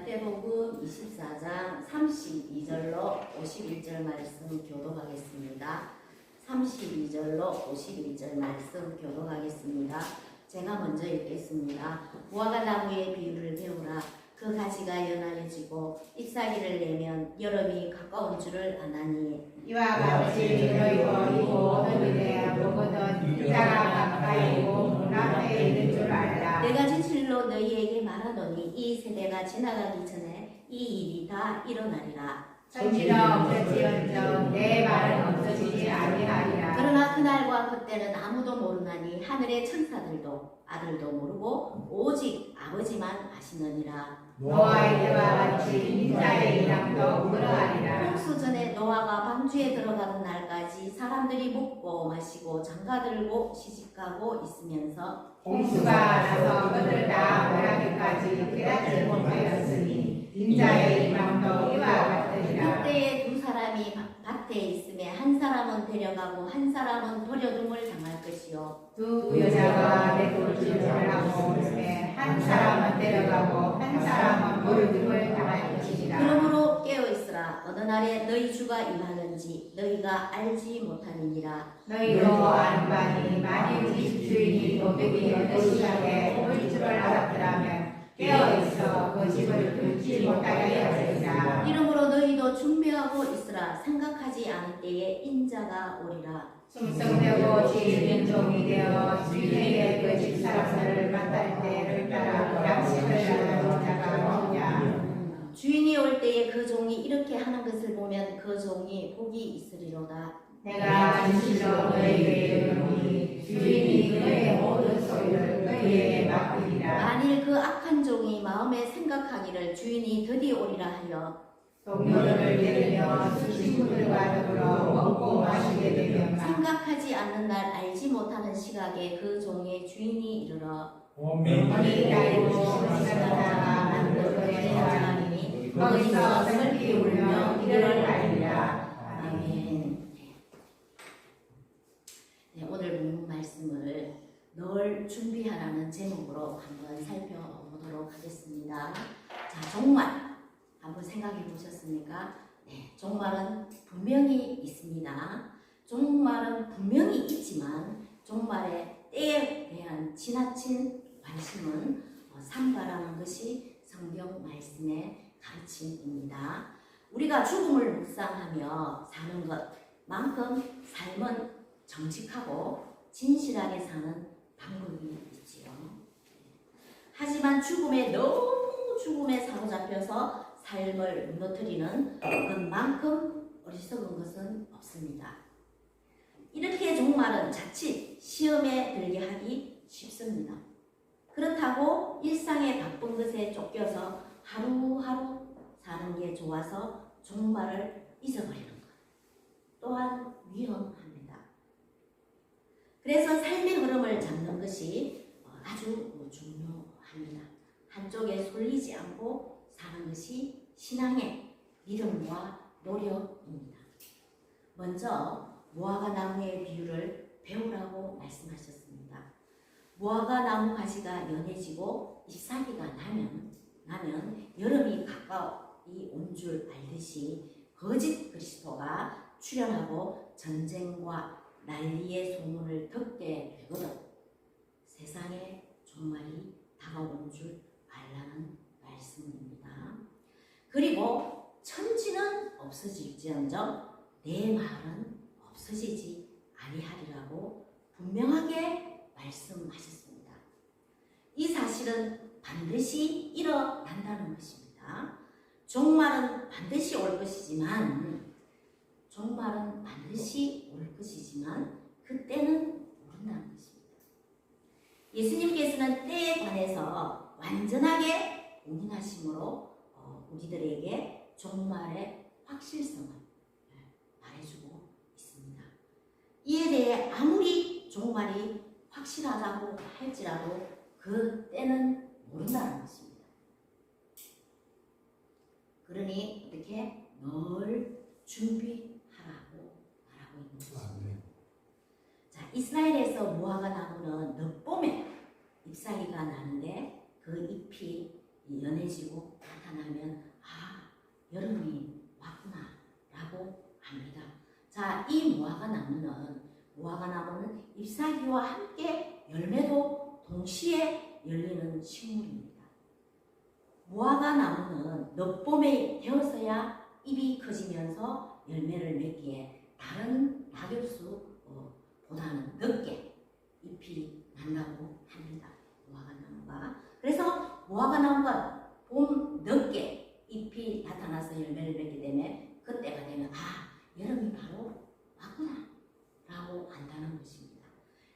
마태복음 24장 32절로 51절 말씀 교독하겠습니다. 32절로 51절 말씀 교독하겠습니다. 제가 먼저 읽겠습니다. 무화과 나무의 비유를 배우라. 그 가지가 연하여지고 잎사귀를 내면 여름이 가까운 줄을 아나니 이와 같이 너희도 이고 너희들의 보거든 이자가 가까이고 문 앞에 있는 줄 알라. 내가 진실로 너희에게 말하노니 이 세대가 지나가기 전에 이 일이 다 일어나리라. 천지는 없어지언정 내 말은 없어지지 아니하리라. 그러나 그날과 그때는 아무도 모르나니 하늘의 천사들도 아들도 모르고 오직 아버지만 아시느니라. 노아의 때와 같이 인자의 이랑도 그러하리라. 홍수 전에 노아가 방주에 들어가는 날까지 사람들이 먹고 마시고 장가들고 시집가고 있으면서 홍수가 나서 그들 다 멸하기까지 깨닫지 못하였으니 인자의 이랑도 이와 같으리라. 그때에 두 사람이 밭에 있음에 한 사람은 데려가고 한 사람은 버려둠을 당할 것이요 두 여자가 내 돌질을 하고 있음에 한 사람은 데려가고 한 사람은 버려둠을 당할 것이니라. 그러므로 깨어있으라. 어느 날에 너희 주가 임하는지 너희가 알지 못하느니라. 너희도 아는 바니 만일 집 주인이 도둑이 어느 시간에 올 줄을 알았더라면 깨어있어 그 집을 뚫지 못하게 하리라. 이러므로 너희도 준비하고 있으라. 생각하지 않을 때에 인자가 오리라. 충성되고 지혜있는 종이 되어 주인에게 그 집 사람들을 만날 때를 따라 양식을 나누는 자가 누구냐. 주인이 올 때에 그 종이 이렇게 하는 것을 보면 그 종이 복이 있으리로다. 내가 진실로 너희에게 이르노니 주인이 그의 모든 소유를 너희에게 맡기리라. 만일 그 악한 종이 마음에 생각하기를 주인이 드디어 오리라 하여 동료들을 데리며 친구들과 더불어 먹고 마시게 되면 생각하지 않는 날 알지 못하는 시각에 그 종의 주인이 이르러 어디 날고 시시는 자가 만들어낸 자리니 거기서 슬피 울며 이를 알리라. 아멘. 네, 오늘 본문 말씀을 널 준비하라는 제목으로 한번 살펴보도록 하겠습니다. 자, 종말 한번 생각해 보셨습니까? 네, 종말은 분명히 있습니다. 종말은 분명히 있지만 종말의 때에 대한 지나친 관심은 삼가라는 것이 성경 말씀의 가르침입니다. 우리가 죽음을 묵상하며 사는 것만큼 삶은 정직하고 진실하게 사는 방법이 있지요. 하지만 너무 죽음에 사로잡혀서 삶을 무너뜨리는 것만큼 어리석은 것은 없습니다. 이렇게 종말은 자칫 시험에 들게 하기 쉽습니다. 그렇다고 일상의 바쁜 것에 쫓겨서 하루하루 사는 게 좋아서 종말을 잊어버리는 것 또한 위험합니다. 그래서 삶의 흐름을 잡는 것이 아주 중요합니다. 한쪽에 쏠리지 않고 사는 것이 신앙의 믿음과 노력입니다. 먼저 무화과 나무의 비유를 배우라고 말씀하셨습니다. 무화과 나무 가지가 연해지고 잎사귀가 나면 여름이 가까이 온 줄 알듯이 거짓 그리스도가 출현하고 전쟁과 난리의 소문을 듣게 되거든 세상에 종말이 다가온 줄 알라는 말씀입니다. 그리고 천지는 없어질지언정 내 말은 없어지지 아니하리라고 분명하게 말씀하셨습니다. 이 사실은 반드시 일어난다는 것입니다. 종말은 반드시 올 것이지만 그때는 모른다는 것입니다. 예수님께서는 때에 관해서 완전하게 공인하심으로 우리들에게 종말의 확실성을 말해주고 있습니다. 이에 대해 아무리 종말이 확실하다고 할지라도 그 때는 모른다는 것입니다. 그러니 이렇게 늘 준비하라고 말하고 있는 것입니다. 자, 이스라엘에서 무화과 나무는 늦봄에 잎사귀가 나는데 그 잎이 연해지고 나타나면 아, 여름이 왔구나 라고 합니다. 자, 이 무화과나무는 잎사귀와 함께 열매도 동시에 열리는 식물입니다. 무화과나무는 늦봄에 되어서야 잎이 커지면서 열매를 맺기에 다른 낙엽수보다는 늦게 잎이 난다고 합니다. 무화과나무가. 그래서 무화과나무가 봄 늦게 잎이 나타나서 열매를 맺게 되면 그때가 되면 아, 여름이 바로 왔구나 라고 안다는 것입니다.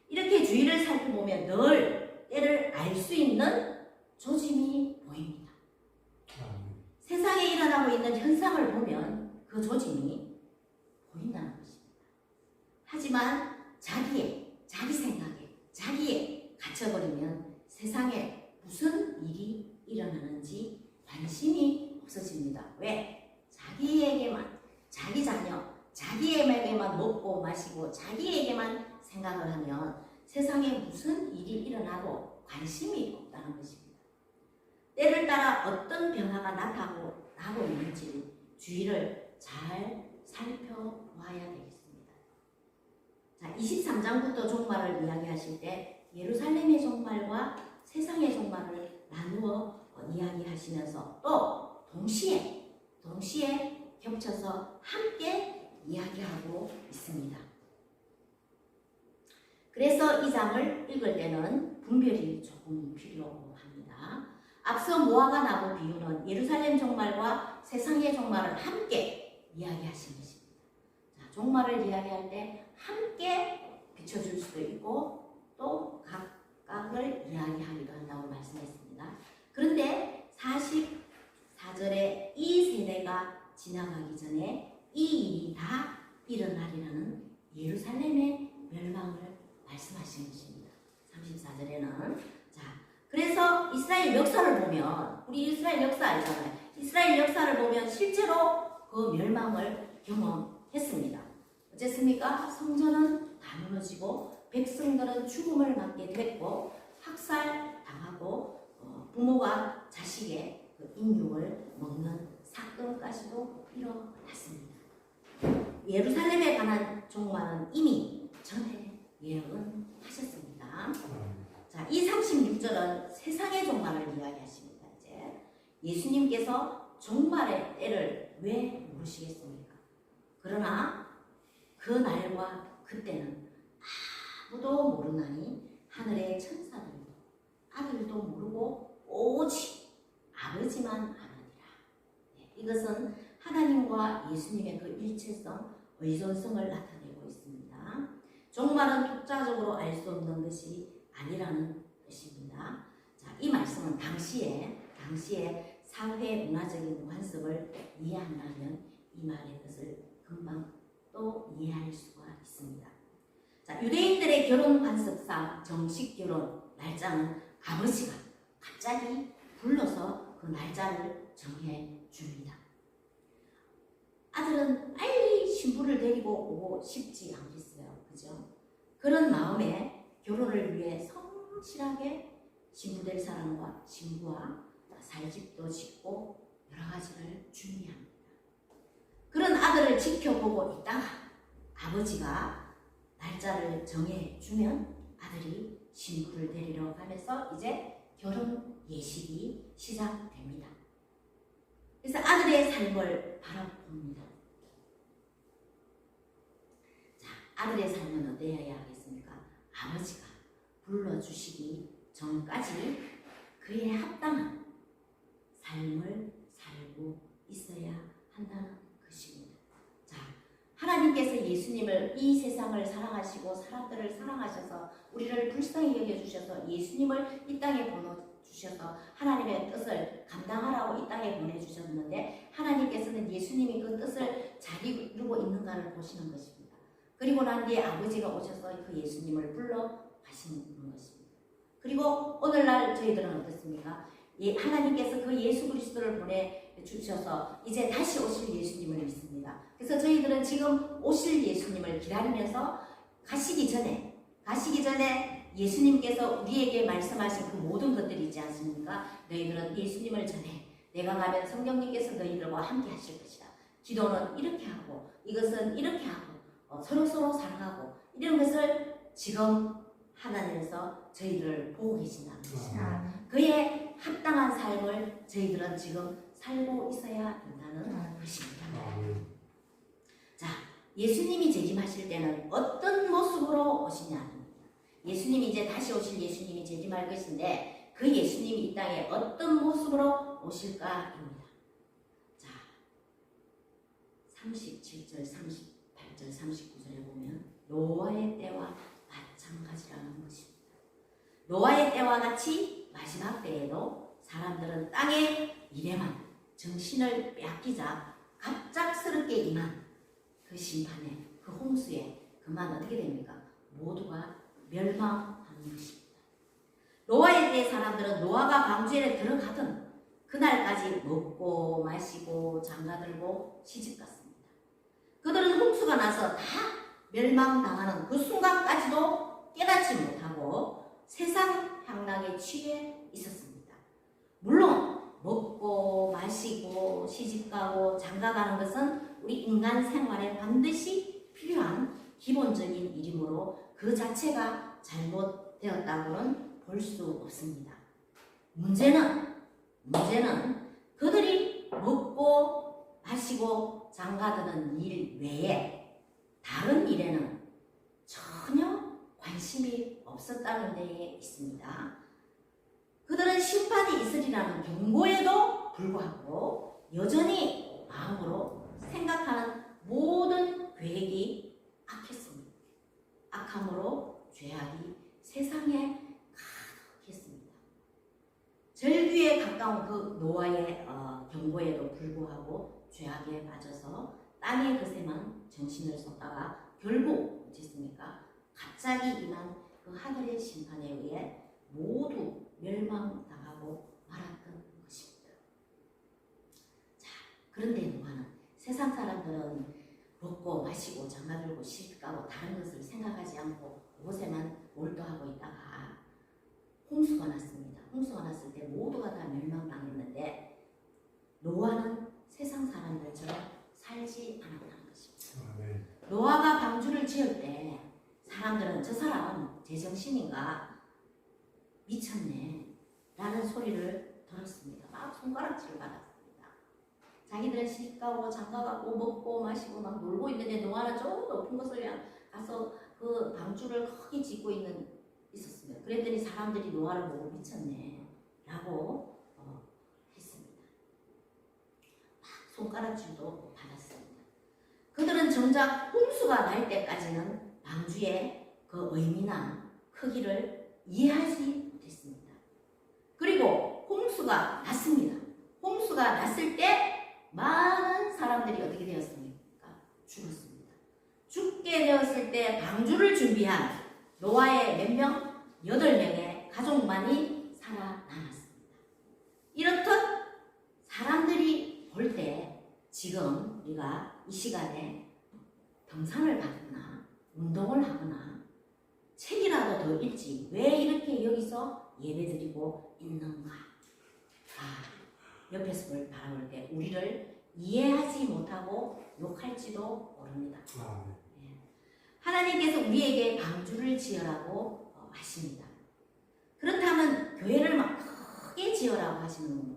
이렇게 주위를 살펴보면 늘 때를 알 수 있는 조짐이 보입니다. 세상에 일어나고 있는 현상을 보면 그 조짐이 보인다는 것입니다. 하지만 자기 생각에, 자기에 갇혀버리면 세상에 무슨 일이 일어나는지 관심이 없어집니다. 왜? 자기에게만, 자기 자녀, 자기에게만 먹고 마시고 자기에게만 생각을 하면 세상에 무슨 일이 일어나도 관심이 없다는 것입니다. 때를 따라 어떤 변화가 나타나고 있는지 주위를 잘 살펴봐야 되겠습니다. 자, 23장부터 종말을 이야기하실 때 예루살렘의 종말과 세상의 종말을 나누어 이야기하시면서 또 동시에 겹쳐서 함께 이야기하고 있습니다. 그래서 이 장을 읽을 때는 분별이 조금 필요합니다. 앞서 무화과나무 비유는 예루살렘 종말과 세상의 종말을 함께 이야기하신 것입니다. 자, 종말을 이야기할 때 함께 비춰줄 수도 있고 또 각각을 이야기하기도 한다고 말씀했습니다. 그런데 44절에 이 세대가 지나가기 전에 이 일이 다 일어나리라는 예루살렘의 멸망을 말씀하신 것입니다. 34절에는 자, 그래서 이스라엘 역사를 보면 우리 이스라엘 역사 알잖아요. 이스라엘 역사를 보면 실제로 그 멸망을 경험했습니다. 어쨌습니까? 성전은 다 무너지고 백성들은 죽음을 맞게 됐고 학살당하고 부모가 자식의 그 인육을 먹는 사건까지도 일어났습니다. 예루살렘에 관한 종말은 이미 전에 예언은 하셨습니다. 자, 이 36절은 세상의 종말을 이야기하십니다. 이제 예수님께서 종말의 때를 왜 모르시겠습니까? 그러나 그 날과 그때는 아무도 모르나니 하늘의 천사들도 아들도 모르고 오직 아버지만 아느니라. 네, 이것은 하나님과 예수님의 그 일체성, 의존성을 나타내고 있습니다. 종말은 독자적으로 알 수 없는 것이 아니라는 뜻입니다. 자, 이 말씀은 당시에 사회 문화적인 관습을 이해한다면 이 말의 뜻을 금방 또 이해할 수가 있습니다. 자, 유대인들의 결혼 관습상 정식 결혼 날짜는 아버지가 갑자기 불러서 그 날짜를 정해 줍니다. 아들은 빨리 신부를 데리고 오고 싶지 않겠어요. 그죠? 그런 마음에 결혼을 위해 성실하게 신부될 사람과 신부와 살 집도 짓고 여러 가지를 준비합니다. 그런 아들을 지켜보고 있다가 아버지가 날짜를 정해주면 아들이 신부를 데리러 가면서 이제 결혼 예식이 시작됩니다. 그래서 아들의 삶을 바라봅니다. 자, 아들의 삶은 어때야 하겠습니까? 아버지가 불러주시기 전까지 그에 합당한 삶을 살고 있어야 한다는 것입니다. 자, 하나님께서 예수님을 이 세상을 사랑하시고 사람들을 사랑하셔서 우리를 불쌍히 여겨주셔서 예수님을 이 땅에 보내주셔서 하나님의 뜻을 감당하라고 이 땅에 보내주셨는데 하나님께서는 예수님이 그 뜻을 잘 이루고 있는가를 보시는 것입니다. 그리고 난 뒤에 아버지가 오셔서 그 예수님을 불러 가시는 것입니다. 그리고 오늘날 저희들은 어떻습니까? 하나님께서 그 예수 그리스도를 보내주셔서 이제 다시 오실 예수님을 믿습니다. 그래서 저희들은 지금 오실 예수님을 기다리면서 가시기 전에 예수님께서 우리에게 말씀하신 그 모든 것들이 있지 않습니까? 너희들은 예수님을 전해. 내가 가면 성령님께서 너희들과 함께 하실 것이다. 기도는 이렇게 하고 이것은 이렇게 하고 서로서로 사랑하고 이런 것을 지금 하나님께서 저희들을 보고 계신다는 것입니다. 그에 합당한 삶을 저희들은 지금 살고 있어야 된다는 것입니다. 자, 예수님이 재림하실 때는 어떤 모습으로 오시냐? 예수님이 이제 다시 오실 예수님이 재림할 것인데 그 예수님이 이 땅에 어떤 모습으로 오실까입니다. 자, 37절, 38절, 39절에 보면 노아의 때와 마찬가지라는 것입니다. 노아의 때와 같이 마지막 때에도 사람들은 땅의 일에만 정신을 빼앗기자 갑작스럽게 임한 그 심판에, 그 홍수에 그만 어떻게 됩니까? 모두가 멸망하는 것입니다. 노아의 때 사람들은 노아가 방주에 들어가던 그날까지 먹고 마시고 장가들고 시집갔습니다. 그들은 홍수가 나서 다 멸망당하는 그 순간까지도 깨닫지 못하고 세상 향락에 취해 있었습니다. 물론 먹고 마시고 시집가고 장가가는 것은 우리 인간 생활에 반드시 필요한 기본적인 일이므로 그 자체가 잘못되었다고는 볼 수 없습니다. 문제는 그들이 먹고 마시고 장가드는 일 외에 다른 일에는 전혀 관심이 없었다는 데에 있습니다. 그들은 심판이 있으리라는 경고에도 불구하고 여전히 마음으로 생각하는 모든 계획이 악했습니다. 악함으로 죄악이 세상에 가득했습니다. 절규에 가까운 그 노아의 경고에도 불구하고 죄악에 빠져서 땅의 것에만 정신을 쏟다가 결국 어쨌습니까? 갑자기 임한 그 하늘의 심판에 의해 모두 멸망당하고 말았던 것입니다. 자, 그런데 노아는 세상 사람들은 먹고 마시고 장가들고 시집가고 다른 것을 생각하지 않고 그곳에만 몰두하고 있다가 홍수가 났습니다. 홍수가 났을 때 모두가 다 멸망당했는데 노아는 세상 사람들처럼 살지 않았다는 것입니다. 노아가 방주를 지을 때 사람들은 저 사람 제정신인가 미쳤네 라는 소리를 들었습니다. 막 손가락질을 받았습니다. 자기들은 시집가고 장가가고 먹고 마시고 막 놀고 있는데 노아는 저 높은 곳을 가서 그 방주를 크게 짓고 있었습니다. 그랬더니 사람들이 노아를 보고 미쳤네 라고 했습니다. 막 손가락질도 받았습니다. 그들은 정작 홍수가 날 때까지는 방주의 그 의미나 크기를 이해하지 못했습니다. 그리고 홍수가 났습니다. 홍수가 났을 때 많은 사람들이 어떻게 되었습니까? 죽었습니다. 죽게 되었을 때 방주를 준비한 노아의 몇 명? 8명의 가족만이 살아남았습니다. 이렇듯 사람들이 볼 때 지금 우리가 이 시간에 등산을 가거나 운동을 하거나 책이라도 더 읽지 왜 이렇게 여기서 예배드리고 있는가? 옆에서 바라볼 때 우리를 이해하지 못하고 욕할지도 모릅니다. 하나님께서 우리에게 방주를 지으라고 하십니다. 그렇다면 교회를 막 크게 지으라고 하시는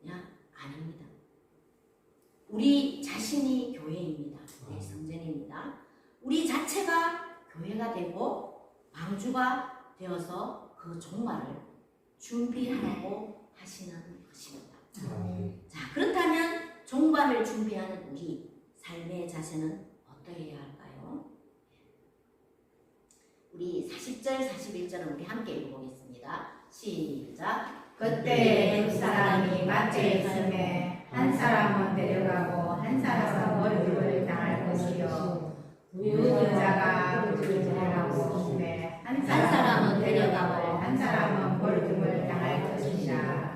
거냐? 아닙니다. 우리 자신이 교회입니다. 성전입니다. 우리 자체가 교회가 되고 방주가 되어서 그 종말을 준비하라고 하시는 것입니다. 자, 그렇다면 종말을 준비하는 우리 삶의 자세는 어떠해야 할까요? 우리 40절, 41절은 우리 함께 읽어보겠습니다. 시작. 그때 두 사람이 밭에 있음에 한 사람은 데려가고 한 사람은 월급을 당할 것이요 유전자가 그를 데려가고 있음에 한 사람은 데려가고 한 사람은 월급을 당할 것이라.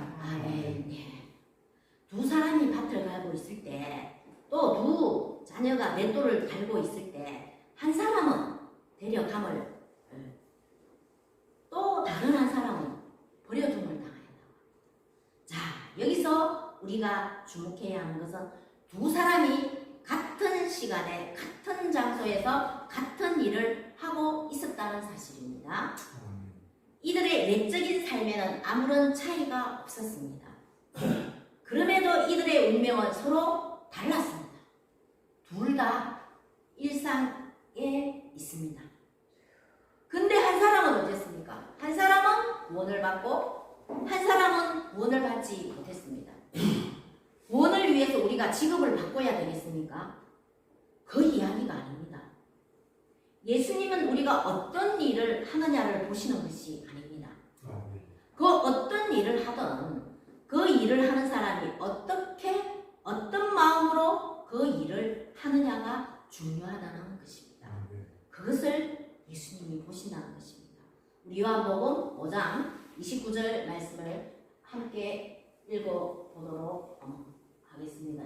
두 사람이 밭을 갈고 있을 때 또 두 자녀가 맷돌을 갈고 있을 때 한 사람은 데려감을 여기서 우리가 주목해야 하는 것은 두 사람이 같은 시간에 같은 장소에서 같은 일을 하고 있었다는 사실입니다. 이들의 내적인 삶에는 아무런 차이가 없었습니다. 그럼에도 이들의 운명은 서로 달랐습니다. 둘 다 일상에 있습니다. 근데 한 사람은 어땠습니까? 한 사람은 구원을 받고 한 사람은 구원을 받지 못했습니다. 구원을 위해서 우리가 직업을 바꿔야 되겠습니까? 그 이야기가 아닙니다. 예수님은 우리가 어떤 일을 하느냐를 보시는 것이 아닙니다. 그 어떤 일을 하든 그 일을 하는 사람이 어떻게 어떤 마음으로 그 일을 하느냐가 중요하다는 것입니다. 그것을 예수님이 보신다는 것입니다. 우리 요한복음 5장 29절 말씀을 함께 읽어보도록 하겠습니다.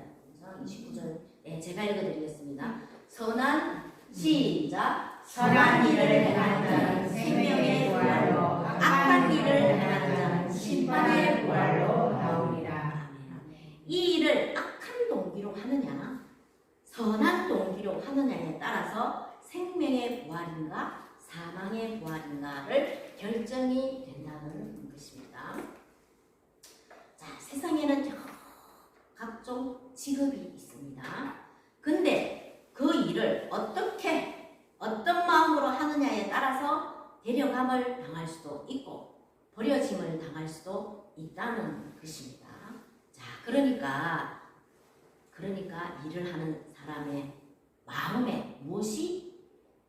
29절 제가 읽어드리겠습니다. 선한 시작 선한 일을 행하는 자는 생명의 부활로 악한 일을 행하는 자는 심판의 부활로 나오리라. 이 일을 악한 동기로 하느냐 선한 동기로 하느냐에 따라서 생명의 부활인가 사망의 부활인가를 결정이 된다는 것입니다. 자, 세상에는 각종 직업이 있습니다. 근데 그 일을 어떤 마음으로 하느냐에 따라서 데려감을 당할 수도 있고 버려짐을 당할 수도 있다는 것입니다. 자, 그러니까 일을 하는 사람의 마음에 무엇이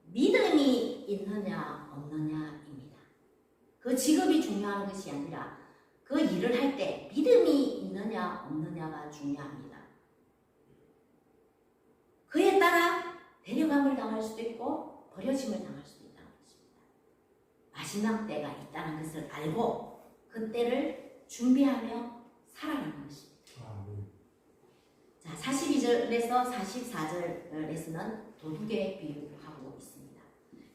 믿음이 있느냐 없느냐입니다. 그 직업이 중요한 것이 아니라 그 일을 할 때 믿음이 있느냐 없느냐가 중요합니다. 그에 따라 데려감을 당할 수도 있고 버려짐을 당할 수도 있다는 것입니다. 마지막 때가 있다는 것을 알고 그때를 준비하며 살아가는 것입니다. 자, 42절에서 44절에서는 도둑의 비유를 하고 있습니다.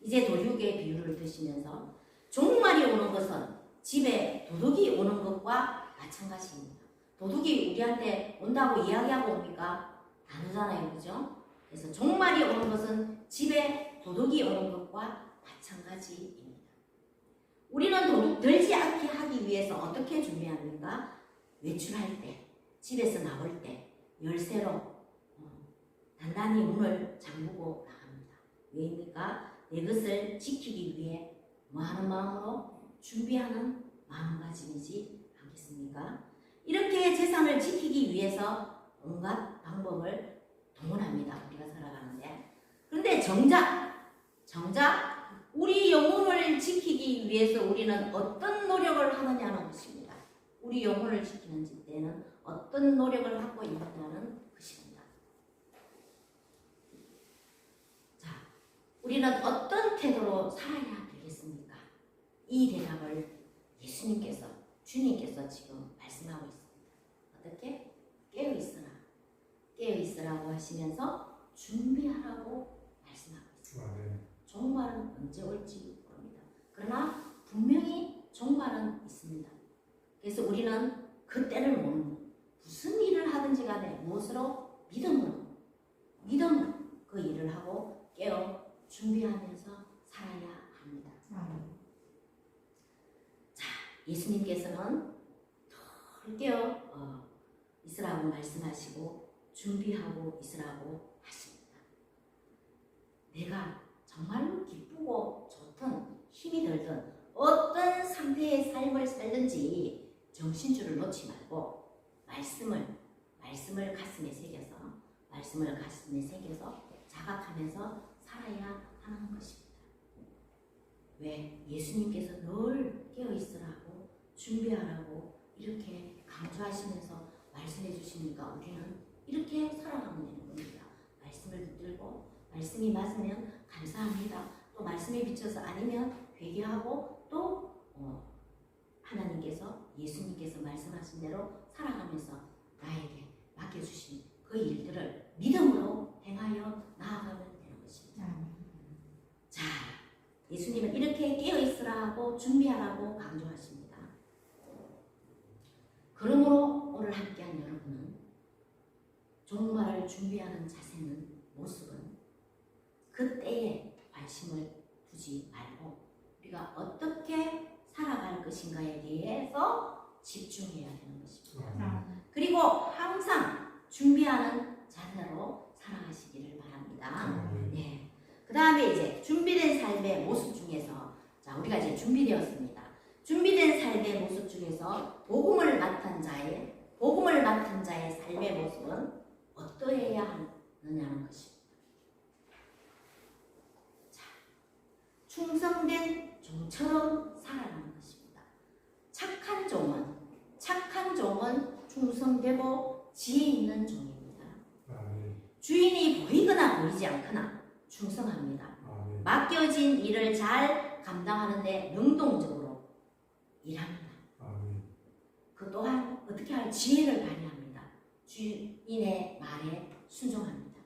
이제 도둑의 비유를 드시면서 종말이 오는 것은 집에 도둑이 오는 것과 마찬가지입니다. 도둑이 우리한테 온다고 이야기하고 옵니까? 안 오잖아요, 그죠? 그래서 종말이 오는 것은 집에 도둑이 오는 것과 마찬가지입니다. 우리는 도둑 들지 않게 하기 위해서 어떻게 준비합니까? 외출할 때, 집에서 나올 때 열쇠로 단단히 문을 잠그고 나갑니다. 왜입니까? 내 것을 지키기 위해 뭐하는 마음으로 준비하는 마음가짐이지 않겠습니까? 이렇게 재산을 지키기 위해서 온갖 방법을 동원합니다. 우리가 살아가는데. 그런데 정작 우리 영혼을 지키기 위해서 우리는 어떤 노력을 하느냐는 것입니다. 우리 영혼을 지키는 때는 어떤 노력을 갖고 있느냐는 것입니다. 자, 우리는 어떤 태도로 살아야 되겠습니까? 이 대답을 예수님께서, 주님께서 지금 말씀하고 있습니다. 어떻게? 깨어있으라. 깨어있으라고 하시면서 준비하라고 말씀하고 있습니다. 종말은 언제 올지 모릅니다. 그러나 분명히 종말은 있습니다. 그래서 우리는 그때를 모르는 무슨 일을 하든지 간에 무엇으로? 믿음으로 그 일을 하고 깨어 준비하면서 살아야 합니다. 자, 예수님께서는 덜 깨어 있으라고 말씀하시고 준비하고 있으라고 하십니다. 내가 정말로 기쁘고 좋든 힘이 들든 어떤 상태의 삶을 살든지 정신줄을 놓지 말고 말씀을 가슴에 새겨서 자각하면서 살아야 하는 것입니다. 왜? 예수님께서 늘 깨어있으라고 준비하라고 이렇게 강조하시면서 말씀해 주시니까 우리는 이렇게 살아가면 되는 겁니다. 말씀을 붙들고 말씀이 맞으면 감사합니다. 또 말씀에 비춰서 아니면 회개하고 또 하나님께서 예수님께서 말씀하신 대로 살아가면서 나에게 맡겨주신 그 일들을 믿음으로 행하여 나아가면 되는 것입니다. 자, 예수님은 이렇게 깨어있으라고 준비하라고 강조하십니다. 그러므로 살아갈 준비하는 자세는 모습은 그때에 관심을 두지 말고 우리가 어떻게 살아갈 것인가에 대해서 집중해야 되는 것입니다. 그리고 항상 준비하는 자세로 살아가시기를 바랍니다. 네. 그 다음에 이제 준비된 삶의 모습 중에서 자 우리가 이제 준비되었습니다. 준비된 삶의 모습 중에서 복음을 맡은 자의 삶의 모습은 어떠해야 하느냐는 것입니다. 자, 충성된 종처럼 살아가는 것입니다. 착한 종은 충성되고 지혜 있는 종입니다. 주인이 보이거나 보이지 않거나 충성합니다. 맡겨진 일을 잘 감당하는데 능동적으로 일합니다. 그 또한 어떻게 할 지혜를 발휘합니다. 주인의 말에 순종합니다.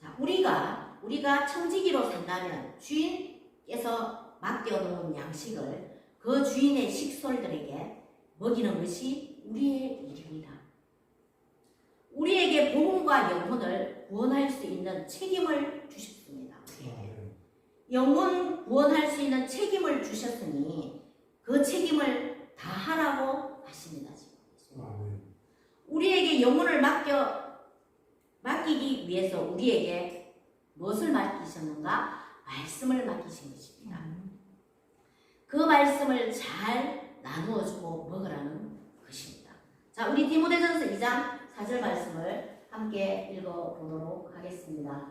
자, 우리가 청지기로 산다면 주인께서 맡겨놓은 양식을 그 주인의 식솔들에게 먹이는 것이 우리의 일입니다. 우리에게 복음과 영혼을 구원할 수 있는 책임을 주셨습니다. 영혼 구원할 수 있는 책임을 주셨으니 그 책임을 다하라고 하십니다. 우리에게 영혼을 맡기기 위해서 우리에게 무엇을 맡기셨는가? 말씀을 맡기신 것입니다. 그 말씀을 잘 나누어주고 먹으라는 것입니다. 자, 우리 디모데전서 2장 4절 말씀을 함께 읽어보도록 하겠습니다.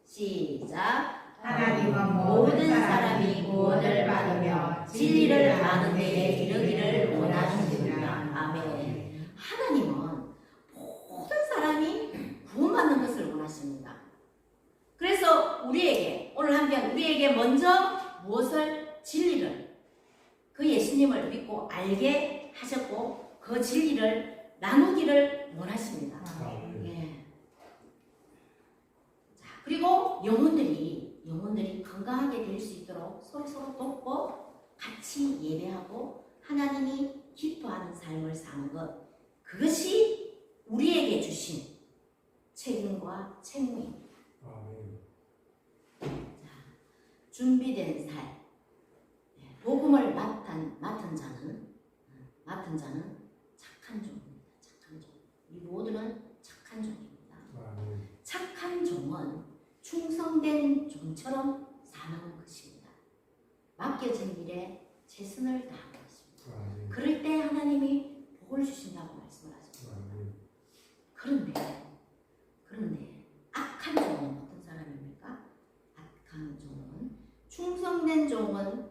시작. 하나님은 모든 사람이 구원을 받으며 진리를 아는 데에 이르기를 원하시느니라. 아멘. 하나님은 모든 사람이 구원받는 것을 원하십니다. 그래서 오늘 한편 우리에게 먼저 무엇을 진리를 그 예수님을 믿고 알게 하셨고 그 진리를 나누기를 원하십니다. 예. 자, 그리고 영혼들이 건강하게 될 수 있도록 서로 돕고 같이 예배하고 하나님이 기뻐하는 삶을 사는 것, 그것이 우리에게 주신 책임과 책무입니다. 자, 준비된 삶, 복음을 맡은 자는 착한 종입니다. 착한 종. 우리 모두는 착한 종입니다. 착한 종은 충성된 종처럼 사는 것입니다. 맡겨진 일에 최선을 다하는 것입니다. 그럴 때 하나님이 복을 주신다고 말씀을 하십니다. 그런데 악한 종은 어떤 사람입니까? 악한 종은 충성된 종은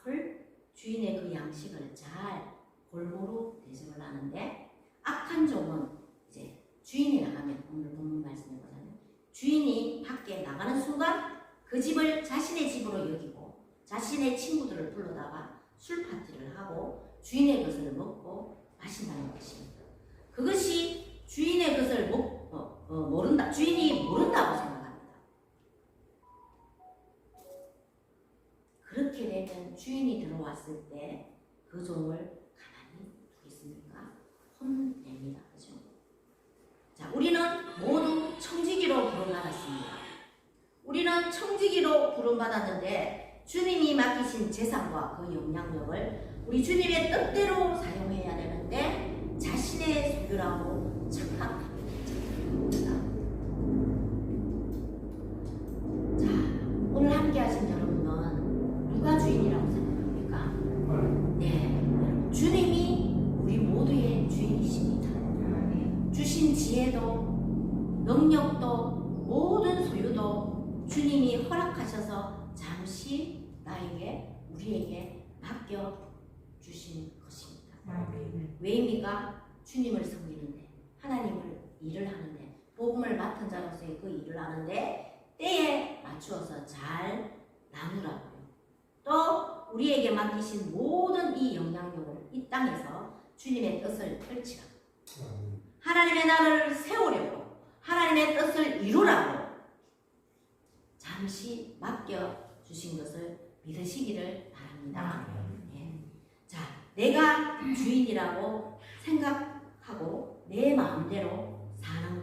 늘 주인의 그 양식을 잘 골고루 대접을 하는데 악한 종은 이제 주인이 나가면 오늘 본문 말씀에 보자면 주인이 밖에 나가는 순간 그 집을 자신의 집으로 여기고 자신의 친구들을 불러다가 술 파티를 하고 주인의 것을 먹고 마신다는 것입니다. 그것이 주인의 것을 주인이 모른다고 생각합니다. 그렇게 되면 주인이 들어왔을 때 그 종을 가만히 두겠습니까? 혼냅니다. 그죠? 자, 우리는 모두 청지기로 부름받았습니다. 우리는 청지기로 부름받았는데 주님이 맡기신 재산과 그 영향력을 우리 주님의 뜻대로 사용해야 되는데 자신의 소유라고 착각합니다. 자, 오늘 함께 하신 여러분은 누가 주인이라고 생각합니까? 네, 주님이 우리 모두의 주인이십니다. 주신 지혜도 능력도 모든 소유도 주님이 허락하셔서 잠시 우리에게 맡겨주신 것입니다. 왜입니까? 주님을 섬기는데 하나님을 일을 하는데 복음을 맡은 자로서의 그 일을 하는데 때에 맞추어서 잘 나누라고요. 또 우리에게 맡기신 모든 이 영향력을 이 땅에서 주님의 뜻을 펼치라. 하나님의 나라를 세우려고 하나님의 뜻을 이루라고 잠시 맡겨주신 것을 믿으시기를 바랍니다. 네. 자, 내가 주인이라고 생각하고 내 마음대로 사는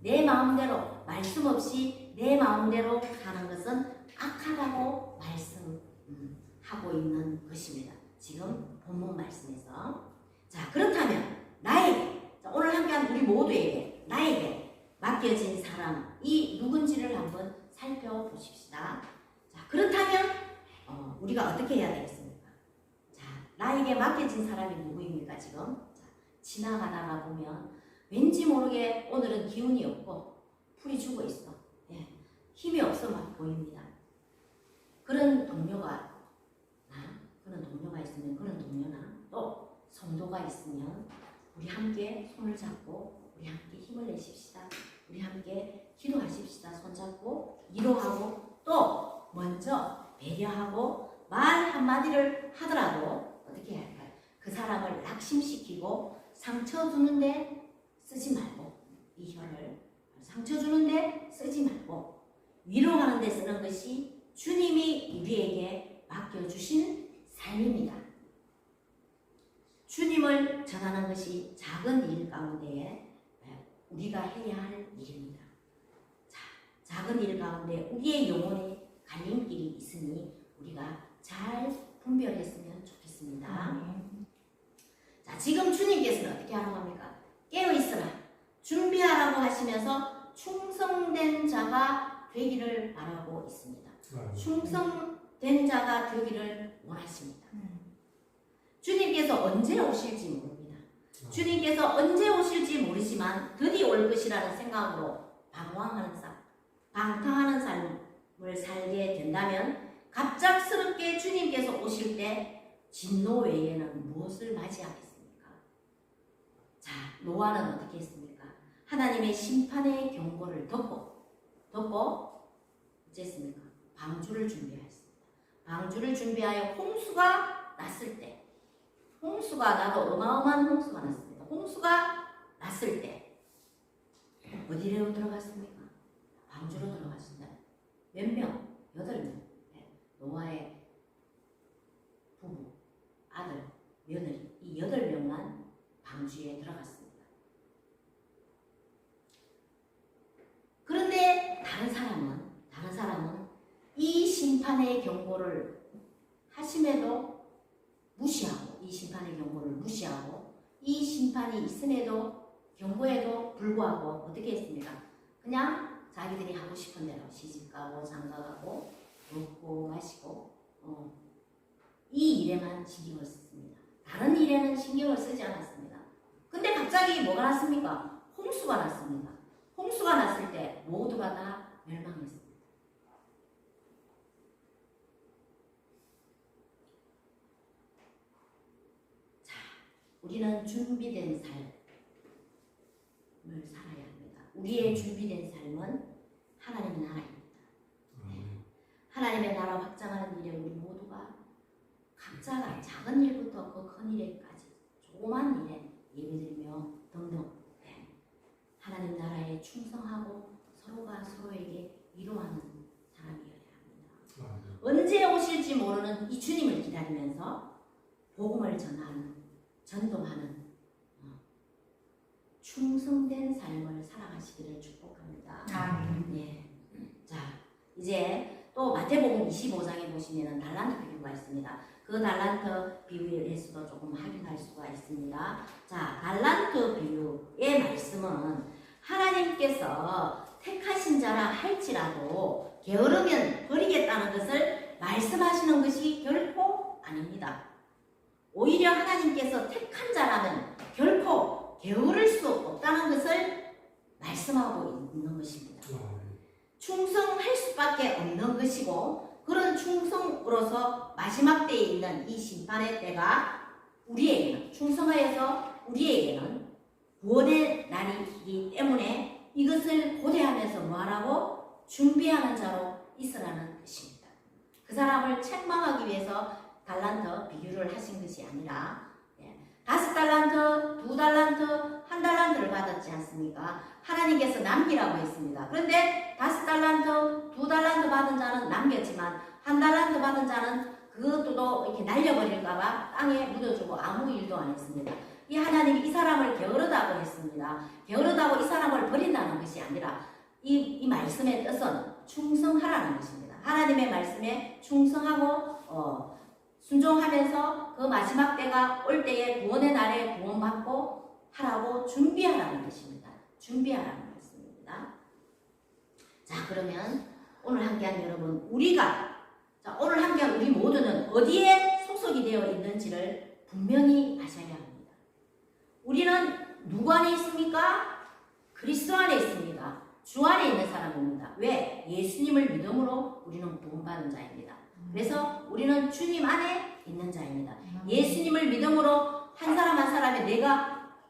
내 마음대로 말씀 없이 내 마음대로 사는 것은 악하다고 말씀하고 있는 것입니다. 지금 본문 말씀에서. 자, 그렇다면 나에게, 오늘 함께한 우리 모두에게, 나에게 맡겨진 사람이 누군지를 한번 살펴보십시다. 자, 그렇다면 우리가 어떻게 해야 되겠습니까? 자, 나에게 맡겨진 사람이 누구입니까 지금? 자, 지나가다가 보면 왠지 모르게 오늘은 기운이 없고 풀이 죽어 있어. 예, 힘이 없어 막 보입니다. 그런 동료가 있으면 그런 동료나 또 성도가 있으면 우리 함께 손을 잡고 우리 함께 힘을 내십시다. 우리 함께 기도하십시다. 손잡고 위로하고 또 먼저 배려하고 말 한마디를 하더라도 어떻게 해야 할까요? 그 사람을 낙심시키고 상처 주는데 쓰지 말고, 이 혀를 상처 주는데 쓰지 말고 위로하는 데 쓰는 것이 주님이 우리에게 맡겨주신 삶입니다. 주님을 전하는 것이 작은 일 가운데에 우리가 해야 할 일입니다. 자, 작은 일 가운데 우리의 영혼에 갈림길이 있으니 우리가 잘 분별했으면 좋겠습니다. 자, 지금 주님께서는 어떻게 하라고 합니까? 깨어있으라, 준비하라고 하시면서 충성된 자가 되기를 바라고 있습니다. 충성된 자가 되기를 원하십니다. 주님께서 언제 오실지 모릅니다. 주님께서 언제 오실지 모르지만 드디어 올 것이라는 생각으로 방탕하는 삶을 살게 된다면 갑작스럽게 주님께서 오실 때 진노 외에는 무엇을 맞이하겠습니까? 자, 노아는 어떻게 했습니까? 하나님의 심판의 경고를 듣고 어쨌습니까? 방주를 준비하였습니다. 방주를 준비하여 홍수가 났을 때, 홍수가 나도 어마어마한 홍수가 났습니다. 홍수가 났을 때 어디로 들어갔습니까? 방주로 들어갔습니다. 몇 명? 8명. 노아의 부부, 아들, 며느리, 이 8명만 방주에 들어갔습니다. 그런데 다른 사람은 이 심판의 경고를 하심에도 무시하고, 이 심판의 경고를 무시하고, 이 심판이 있음에도 경고에도 불구하고 어떻게 했습니까? 그냥 자기들이 하고 싶은 대로 시집가고 장가가고 먹고 마시고 이 일에만 신경을 썼습니다. 다른 일에는 신경을 쓰지 않았습니다. 근데 갑자기 뭐가 났습니까? 홍수가 났습니다. 홍수가 났을 때 모두가 다 멸망했습니다. 자, 우리는 준비된 삶을 살아야 합니다. 우리의 준비된 삶은 하나님의 나라입니다. 하나님의 나라 확장하는 일에 우리 모두가 각자가 작은 일부터 그 큰 일에까지 조그만 일에 예배드리며 등등 하나님 나라에 충성하고 서로가 서로에게 위로하는 사람이어야 합니다. 언제 오실지 모르는 이 주님을 기다리면서 복음을 전도하는 충성된 삶을 살아가시기를 축복합니다. 예. 자, 이제 또 마태복음 25장에 보시면은 달란트 비유가 있습니다. 그 달란트 비유에서도 조금 확인할 수가 있습니다. 자, 달란트 비유의 말씀은 하나님께서 택하신 자라 할지라도 게으르면 버리겠다는 것을 말씀하시는 것이 결코 아닙니다. 오히려 하나님께서 택한 자라면 결코 게으를 수 없다는 것을 말씀하고 있는 것입니다. 충성할 수밖에 없는 것이고, 그런 충성으로서 마지막 때에 있는 이 심판의 때가 우리에게는, 충성하여서 우리에게는 구원의 날이기 때문에 이것을 고대하면서 뭐하라고? 준비하는 자로 있으라는 것입니다. 그 사람을 책망하기 위해서 달란트 비유를 하신 것이 아니라 5달란트, 2달란트, 1달란트를 받았지 않습니까? 하나님께서 남기라고 했습니다. 그런데 5달란트, 2달란트 받은 자는 남겼지만 1달란트 받은 자는 그것도 이렇게 날려버릴까봐 땅에 묻어주고 아무 일도 안 했습니다. 이 하나님이 이 사람을 게으르다고 했습니다. 게으르다고 이 사람을 버린다는 것이 아니라 이 말씀의 뜻은 충성하라는 것입니다. 하나님의 말씀에 충성하고 순종하면서 그 마지막 때가 올 때에 구원의 날에 구원받고 하라고 준비하라는 것입니다. 준비하라는 말씀입니다. 자, 그러면 오늘 함께한 여러분, 오늘 함께한 우리 모두는 어디에 속속이 되어 있는지를 분명히 아셔야 합니다. 우리는 누구 안에 있습니까? 그리스도 안에 있습니다. 주 안에 있는 사람입니다. 왜? 예수님을 믿음으로 우리는 구원받은 자입니다. 그래서 우리는 주님 안에 있는 자입니다. 예수님을 믿음으로 한 사람 한 사람이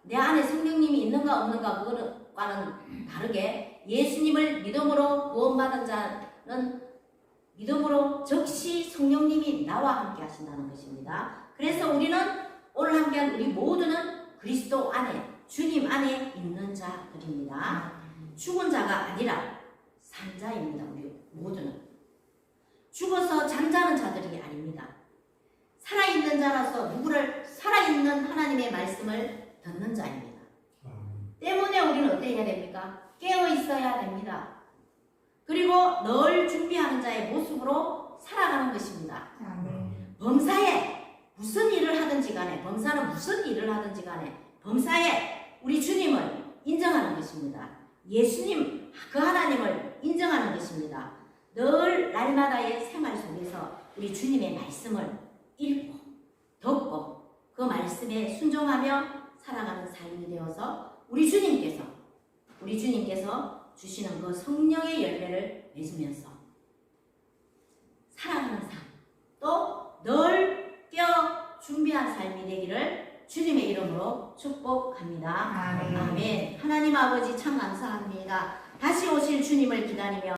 내 안에 성령님이 있는가 없는가 그거과는 다르게 예수님을 믿음으로 구원받은 자는 믿음으로 즉시 성령님이 나와 함께 하신다는 것입니다. 그래서 우리는 오늘 함께한 우리 모두는 그리스도 안에 주님 안에 있는 자들입니다. 죽은 자가 아니라 산 자입니다. 우리 모두는 죽어서 잠자는 자들이 아닙니다. 살아있는 자라서 살아있는 하나님의 말씀을 듣는 자입니다. 때문에 우리는 어떻게 해야 됩니까? 깨어 있어야 됩니다. 그리고 늘 준비하는 자의 모습으로 살아가는 것입니다. 범사에 무슨 일을 하든지 간에, 범사는 무슨 일을 하든지 간에 범사에 우리 주님을 인정하는 것입니다. 예수님, 그 하나님을 인정하는 것입니다. 늘 날마다의 생활 속에서 우리 주님의 말씀을 읽고 듣고 그 말씀에 순종하며 살아가는 삶이 되어서 우리 주님께서 주시는 그 성령의 열매를 맺으면서 살아가는 삶, 또 늘 깨어 준비한 삶이 되기를 주님의 이름으로 축복합니다. 아멘. 하나님 아버지 참 감사합니다. 다시 오실 주님을 기다리며